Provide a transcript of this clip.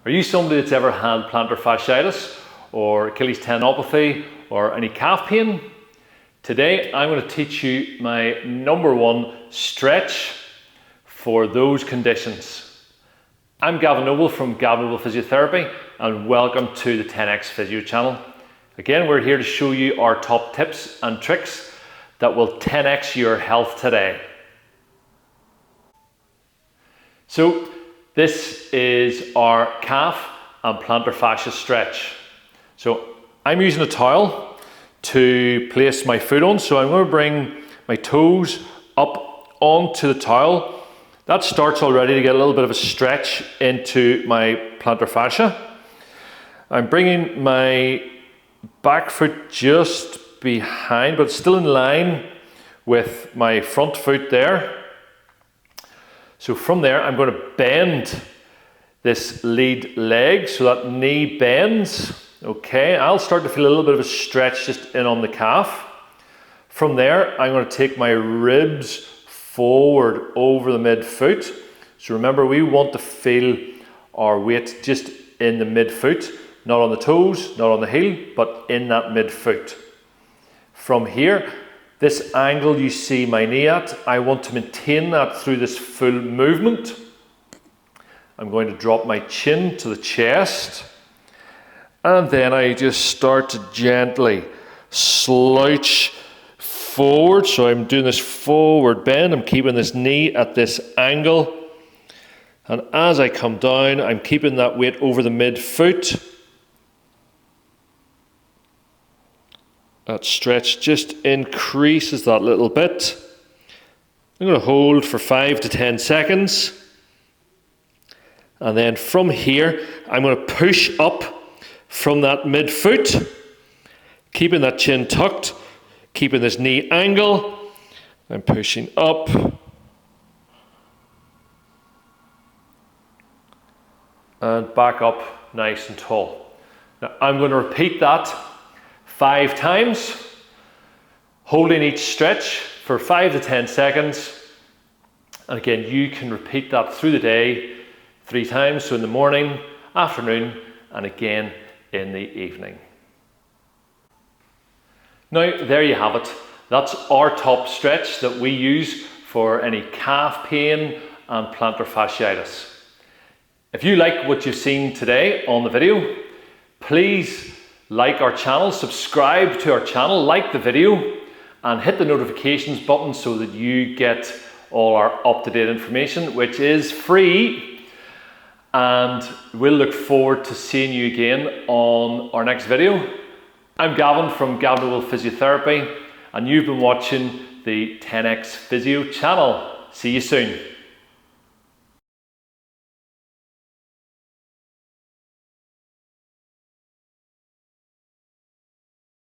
Are you somebody that's ever had plantar fasciitis or Achilles tendinopathy or any calf pain? Today I'm going to teach you my #1 stretch for those conditions. I'm Gavin Noble from Gavin Noble Physiotherapy and welcome to the 10X Physio channel. Again, we're here to show you our top tips and tricks that will 10X your health today. So this is our calf and plantar fascia stretch. So I'm using a towel to place my foot on. So I'm going to bring my toes up onto the towel. That starts already to get a little bit of a stretch into my plantar fascia. I'm bringing my back foot just behind, but still in line with my front foot there. So from there, I'm going to bend this lead leg so that knee bends. Okay, I'll start to feel a little bit of a stretch just in on the calf. From there, I'm going to take my ribs forward over the midfoot. So remember, we want to feel our weight just in the midfoot, not on the toes, not on the heel, but in that midfoot. From here, this angle you see my knee at, I want to maintain that through this full movement. I'm going to drop my chin to the chest, and then I just start to gently slouch forward. So I'm doing this forward bend, I'm keeping this knee at this angle, and as I come down, I'm keeping that weight over the midfoot. That stretch just increases that little bit. I'm going to hold for 5 to 10 seconds. And then from here, I'm going to push up from that midfoot, keeping that chin tucked, keeping this knee angle. I'm pushing up. And back up nice and tall. Now I'm going to repeat that 5 times, holding each stretch for 5 to 10 seconds. And again, you can repeat that through the day 3 times, so in the morning, afternoon, and again in the evening. Now, there you have it. That's our top stretch that we use for any calf pain and plantar fasciitis. If you like what you've seen today on the video, please like our channel, subscribe to our channel, like the video, and hit the notifications button so that you get all our up-to-date information, which is free. And we'll look forward to seeing you again on our next video. I'm Gavin from Gavin Noble Physiotherapy, and you've been watching the 10X Physio channel. See you soon.